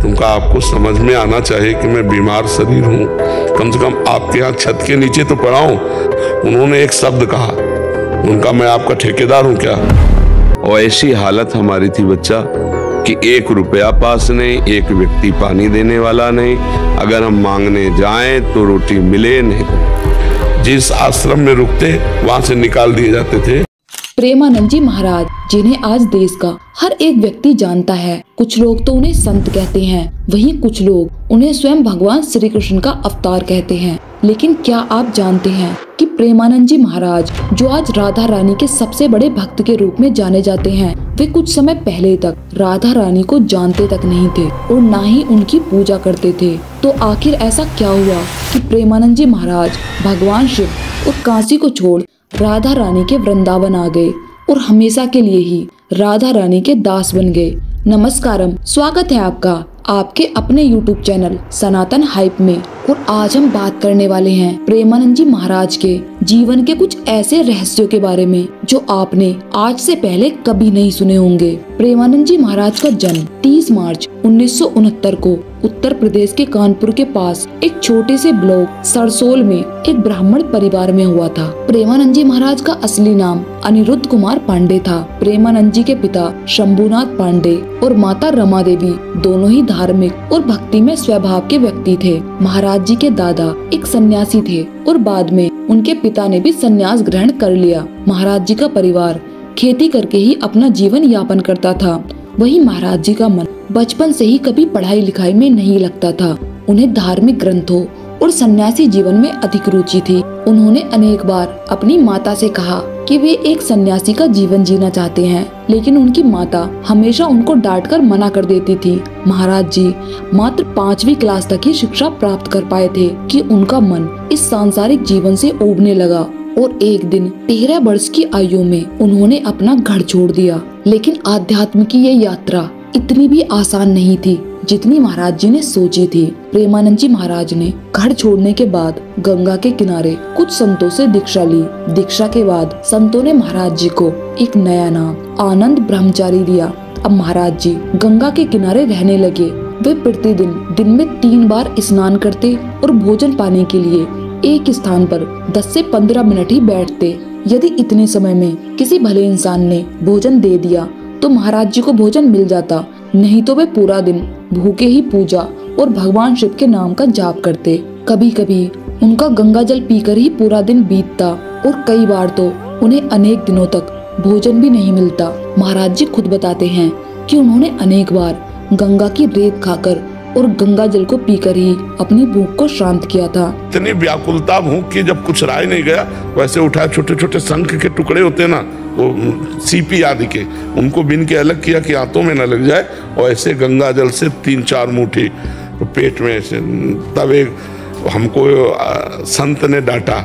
तुमका आपको समझ में आना चाहिए कि मैं बीमार शरीर हूँ, कम से कम आपके यहाँ छत के नीचे तो पड़ा हूँ। उन्होंने एक शब्द कहा, उनका मैं आपका ठेकेदार हूँ क्या? और ऐसी हालत हमारी थी बच्चा कि 1 रुपया पास नहीं, एक व्यक्ति पानी देने वाला नहीं, अगर हम मांगने जाएं तो रोटी मिले नहीं। जिस आश्रम में रुकते वहां से निकाल दिए जाते थे। प्रेमानंद जी महाराज, जिन्हें आज देश का हर एक व्यक्ति जानता है। कुछ लोग तो उन्हें संत कहते हैं, वहीं कुछ लोग उन्हें स्वयं भगवान श्री कृष्ण का अवतार कहते हैं। लेकिन क्या आप जानते हैं कि प्रेमानंद जी महाराज, जो आज राधा रानी के सबसे बड़े भक्त के रूप में जाने जाते हैं, वे कुछ समय पहले तक राधा रानी को जानते तक नहीं थे और न ही उनकी पूजा करते थे। तो आखिर ऐसा क्या हुआ कि प्रेमानंद जी महाराज भगवान शिव और काशी को छोड़ राधा रानी के वृंदावन आ गए और हमेशा के लिए ही राधा रानी के दास बन गए। नमस्कारम, स्वागत है आपका आपके अपने YouTube चैनल सनातन हाइप में। और आज हम बात करने वाले हैं प्रेमानंद जी महाराज के जीवन के कुछ ऐसे रहस्यों के बारे में जो आपने आज से पहले कभी नहीं सुने होंगे। प्रेमानंद जी महाराज का जन्म 30 मार्च 1969 को उत्तर प्रदेश के कानपुर के पास एक छोटे से ब्लॉक सरसोल में एक ब्राह्मण परिवार में हुआ था। प्रेमानंद जी महाराज का असली नाम अनिरुद्ध कुमार पांडे था। प्रेमानंद जी के पिता शंभुनाथ पांडे और माता रमा देवी दोनों ही धार्मिक और भक्ति में स्वभाव के व्यक्ति थे। महाराज जी के दादा एक सन्यासी थे और बाद में उनके पिता ने भी सन्यास ग्रहण कर लिया। महाराज जी का परिवार खेती करके ही अपना जीवन यापन करता था। वहीं महाराज जी का मन बचपन से ही कभी पढ़ाई लिखाई में नहीं लगता था। उन्हें धार्मिक ग्रंथों और सन्यासी जीवन में अधिक रुचि थी। उन्होंने अनेक बार अपनी माता से कहा कि वे एक सन्यासी का जीवन जीना चाहते हैं, लेकिन उनकी माता हमेशा उनको डांटकर मना कर देती थी। महाराज जी मात्र 5वीं क्लास तक ही शिक्षा प्राप्त कर पाए थे कि उनका मन इस सांसारिक जीवन से ऊबने लगा और एक दिन 13 वर्ष की आयु में उन्होंने अपना घर छोड़ दिया। लेकिन आध्यात्म की ये यात्रा इतनी भी आसान नहीं थी जितनी महाराज जी ने सोची थी। प्रेमानंद जी महाराज ने घर छोड़ने के बाद गंगा के किनारे कुछ संतों से दीक्षा ली। दीक्षा के बाद संतों ने महाराज जी को एक नया नाम आनंद ब्रह्मचारी दिया। अब महाराज जी गंगा के किनारे रहने लगे। वे प्रतिदिन दिन में 3 बार स्नान करते और भोजन पाने के लिए एक स्थान पर 10 से 15 मिनट ही बैठते। यदि इतने समय में किसी भले इंसान ने भोजन दे दिया तो महाराज जी को भोजन मिल जाता, नहीं तो वे पूरा दिन भूखे ही पूजा और भगवान शिव के नाम का जाप करते। कभी कभी उनका गंगा जल पीकर ही पूरा दिन बीतता और कई बार तो उन्हें अनेक दिनों तक भोजन भी नहीं मिलता। महाराज जी खुद बताते हैं कि उन्होंने अनेक बार गंगा की रेत खाकर और गंगा जल को पीकर ही अपनी भूख को शांत किया था। इतनी व्याकुलता भूख की जब कुछ राय नहीं गया, वैसे उठा छोटे छोटे शंख के टुकड़े होते ना, वो सीपी आदि के, उनको बीन के अलग किया कि आंतों में न लग जाए, और ऐसे गंगा जल से 3-4 मुट्ठी पेट में ऐसे। तब एक हमको संत ने डांटा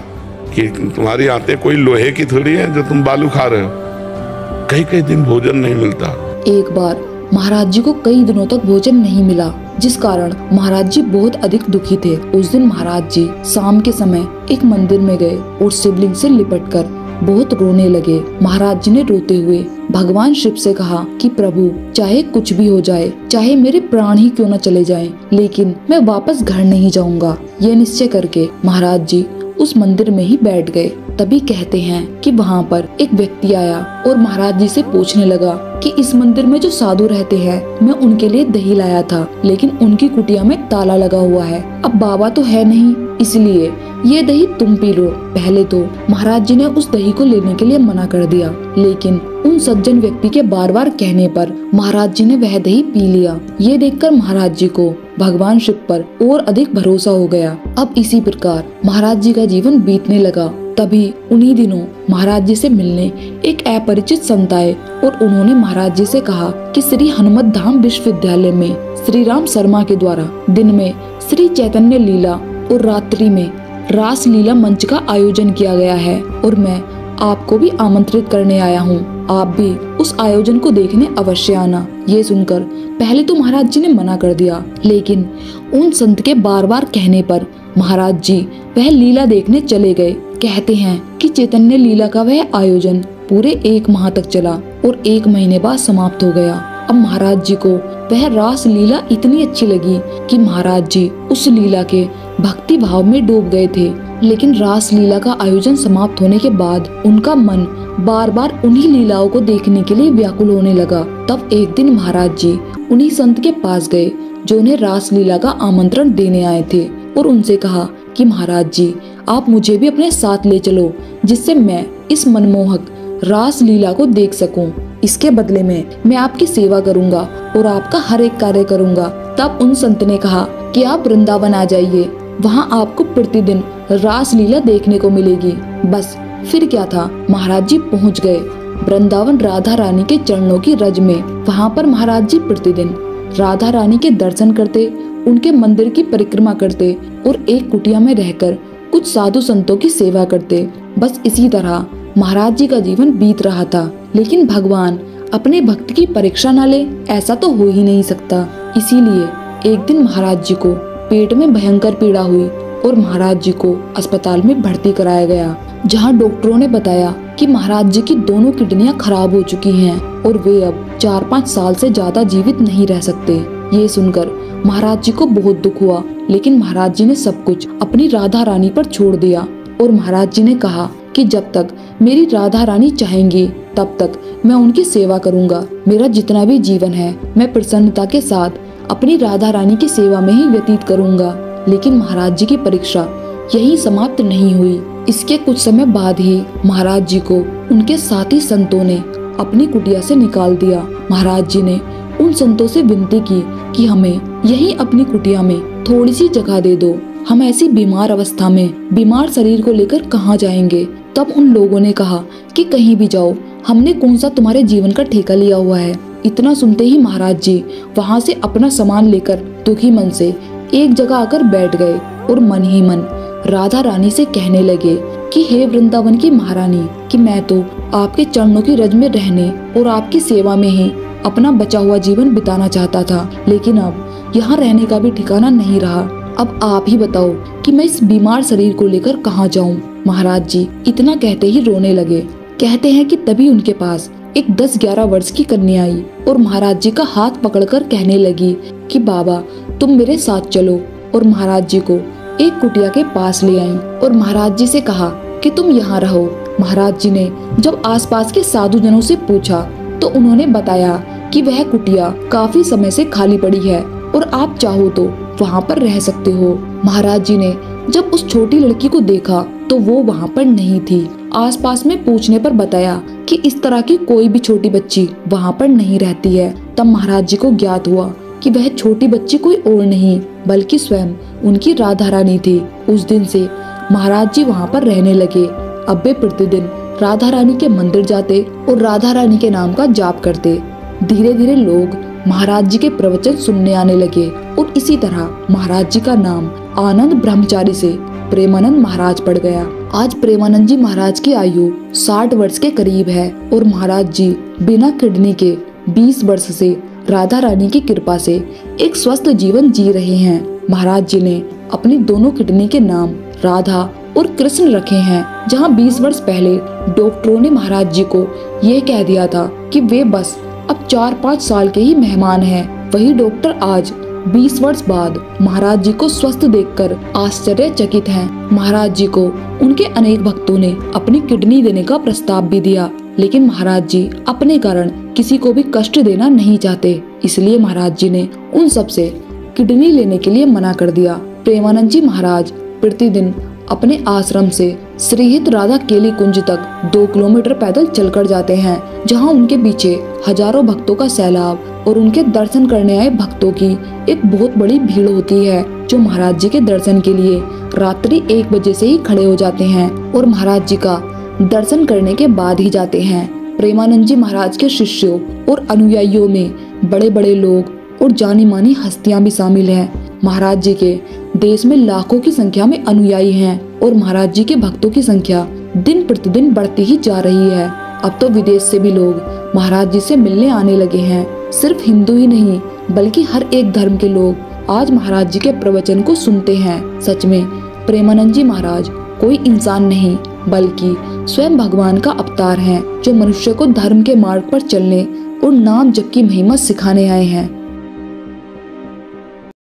कि तुम्हारी आंतें कोई लोहे की थोड़ी है जो तुम बालू खा रहे हो। कई दिन भोजन नहीं मिलता। एक बार महाराज जी को कई दिनों तक भोजन नहीं मिला, जिस कारण महाराज जी बहुत अधिक दुखी थे। उस दिन महाराज जी शाम के समय एक मंदिर में गए और शिवलिंग से लिपटकर बहुत रोने लगे। महाराज जी ने रोते हुए भगवान शिव से कहा कि प्रभु, चाहे कुछ भी हो जाए, चाहे मेरे प्राण ही क्यों न चले जाएं, लेकिन मैं वापस घर नहीं जाऊंगा। यह निश्चय करके महाराज जी उस मंदिर में ही बैठ गए। तभी कहते हैं कि वहाँ पर एक व्यक्ति आया और महाराज जी से पूछने लगा कि इस मंदिर में जो साधु रहते हैं, मैं उनके लिए दही लाया था, लेकिन उनकी कुटिया में ताला लगा हुआ है। अब बाबा तो है नहीं, इसलिए ये दही तुम पी लो। पहले तो महाराज जी ने उस दही को लेने के लिए मना कर दिया, लेकिन उन सज्जन व्यक्ति के बार बार कहने पर महाराज जी ने वह दही पी लिया। ये देखकर महाराज जी को भगवान शिव पर और अधिक भरोसा हो गया। अब इसी प्रकार महाराज जी का जीवन बीतने लगा। तभी उन्हीं दिनों महाराज जी से मिलने एक अपरिचित संत आए और उन्होंने महाराज जी से कहा कि श्री हनुमत धाम विश्वविद्यालय में श्री राम शर्मा के द्वारा दिन में श्री चैतन्य लीला और रात्रि में रास लीला मंच का आयोजन किया गया है और मैं आपको भी आमंत्रित करने आया हूँ। आप भी उस आयोजन को देखने अवश्य आना। ये सुनकर पहले तो महाराज जी ने मना कर दिया, लेकिन उन संत के बार बार कहने पर महाराज जी वह लीला देखने चले गए। कहते हैं कि चैतन्य लीला का वह आयोजन पूरे 1 माह तक चला और 1 महीने बाद समाप्त हो गया। अब महाराज जी को वह रास लीला इतनी अच्छी लगी कि महाराज जी उस लीला के भक्ति भाव में डूब गए थे। लेकिन रास लीला का आयोजन समाप्त होने के बाद उनका मन बार बार उन्हीं लीलाओं को देखने के लिए व्याकुल होने लगा। तब एक दिन महाराज जी उन्हीं संत के पास गए जो उन्हें रास लीला का आमंत्रण देने आए थे और उनसे कहा कि महाराज जी आप मुझे भी अपने साथ ले चलो, जिससे मैं इस मनमोहक रास लीला को देख सकूं। इसके बदले में मैं आपकी सेवा करूंगा और आपका हर एक कार्य करूंगा। तब उन संत ने कहा कि आप वृंदावन आ जाइए, वहाँ आपको प्रतिदिन रास लीला देखने को मिलेगी। बस फिर क्या था, महाराज जी पहुँच गए वृंदावन राधा रानी के चरणों की रज में। वहाँ पर महाराज जी प्रतिदिन राधा रानी के दर्शन करते, उनके मंदिर की परिक्रमा करते और एक कुटिया में रहकर कुछ साधु संतों की सेवा करते। बस इसी तरह महाराज जी का जीवन बीत रहा था। लेकिन भगवान अपने भक्त की परीक्षा न ले, ऐसा तो हो ही नहीं सकता। इसीलिए एक दिन महाराज जी को पेट में भयंकर पीड़ा हुई और महाराज जी को अस्पताल में भर्ती कराया गया, जहां डॉक्टरों ने बताया कि महाराज जी की दोनों किडनियां खराब हो चुकी हैं और वे अब 4-5 साल से ज्यादा जीवित नहीं रह सकते। ये सुनकर महाराज जी को बहुत दुख हुआ, लेकिन महाराज जी ने सब कुछ अपनी राधा रानी पर छोड़ दिया और महाराज जी ने कहा कि जब तक मेरी राधा रानी चाहेंगी तब तक मैं उनकी सेवा करूंगा। मेरा जितना भी जीवन है मैं प्रसन्नता के साथ अपनी राधा रानी की सेवा में ही व्यतीत करूंगा। लेकिन महाराज जी की परीक्षा यही समाप्त नहीं हुई। इसके कुछ समय बाद ही महाराज जी को उनके साथी संतों ने अपनी कुटिया से निकाल दिया। महाराज जी ने उन संतों से विनती की कि हमें यही अपनी कुटिया में थोड़ी सी जगह दे दो, हम ऐसी बीमार अवस्था में बीमार शरीर को लेकर कहाँ जाएंगे। तब उन लोगों ने कहा कि कहीं भी जाओ, हमने कौन सा तुम्हारे जीवन का ठेका लिया हुआ है। इतना सुनते ही महाराज जी वहाँ से अपना सामान लेकर दुखी मन से एक जगह आकर बैठ गए और मन ही मन राधा रानी से कहने लगे कि हे वृंदावन की महारानी, कि मैं तो आपके चरणों की रज में रहने और आपकी सेवा में ही अपना बचा हुआ जीवन बिताना चाहता था, लेकिन अब यहाँ रहने का भी ठिकाना नहीं रहा। अब आप ही बताओ कि मैं इस बीमार शरीर को लेकर कहाँ जाऊँ। महाराज जी इतना कहते ही रोने लगे। कहते हैं कि तभी उनके पास एक 10-11 वर्ष की कन्या आई और महाराज जी का हाथ पकड़कर कहने लगी कि बाबा तुम मेरे साथ चलो, और महाराज जी को एक कुटिया के पास ले आई और महाराज जी से कहा कि तुम यहाँ रहो। महाराज जी ने जब आसपास के साधु जनों से पूछा तो उन्होंने बताया कि वह कुटिया काफी समय से खाली पड़ी है और आप चाहो तो वहाँ पर रह सकते हो। महाराज जी ने जब उस छोटी लड़की को देखा तो वो वहाँ पर नहीं थी। आसपास में पूछने पर बताया कि इस तरह की कोई भी छोटी बच्ची वहाँ पर नहीं रहती है। तब महाराज जी को ज्ञात हुआ कि वह छोटी बच्ची कोई और नहीं बल्कि स्वयं उनकी राधा रानी थी। उस दिन से महाराज जी वहाँ पर रहने लगे। अब वे प्रतिदिन राधा रानी के मंदिर जाते और राधा रानी के नाम का जाप करते। धीरे धीरे लोग महाराज जी के प्रवचन सुनने आने लगे और इसी तरह महाराज जी का नाम आनंद ब्रह्मचारी से प्रेमानंद महाराज पड़ गया। आज प्रेमानंद जी महाराज की आयु 60 वर्ष के करीब है और महाराज जी बिना किडनी के 20 वर्ष से राधा रानी की कृपा से एक स्वस्थ जीवन जी रहे हैं। महाराज जी ने अपनी दोनों किडनी के नाम राधा और कृष्ण रखे हैं। जहां 20 वर्ष पहले डॉक्टरों ने महाराज जी को ये कह दिया था कि वे बस अब 4-5 साल के ही मेहमान हैं, वही डॉक्टर आज 20 वर्ष बाद महाराज जी को स्वस्थ देखकर आश्चर्यचकित हैं। महाराज जी को उनके अनेक भक्तों ने अपनी किडनी देने का प्रस्ताव भी दिया, लेकिन महाराज जी अपने कारण किसी को भी कष्ट देना नहीं चाहते, इसलिए महाराज जी ने उन सब से किडनी लेने के लिए मना कर दिया। प्रेमानंद जी महाराज प्रतिदिन अपने आश्रम से श्रीहित राधा केली कुंज तक 2 किलोमीटर पैदल चलकर जाते हैं, जहां उनके पीछे हजारों भक्तों का सैलाब और उनके दर्शन करने आए भक्तों की एक बहुत बड़ी भीड़ होती है, जो महाराज जी के दर्शन के लिए रात्रि 1 बजे से ही खड़े हो जाते हैं और महाराज जी का दर्शन करने के बाद ही जाते हैं। प्रेमानंद जी महाराज के शिष्यों और अनुयायियों में बड़े बड़े लोग और जानी मानी हस्तियां भी शामिल हैं। महाराज जी के देश में लाखों की संख्या में अनुयायी हैं और महाराज जी के भक्तों की संख्या दिन प्रतिदिन बढ़ती ही जा रही है। अब तो विदेश से भी लोग महाराज जी से मिलने आने लगे हैं। सिर्फ हिंदू ही नहीं बल्कि हर एक धर्म के लोग आज महाराज जी के प्रवचन को सुनते हैं। सच में प्रेमानंद जी महाराज कोई इंसान नहीं बल्कि स्वयं भगवान का अवतार हैं, जो मनुष्य को धर्म के मार्ग पर चलने और नाम जप की महिमा सिखाने आए हैं।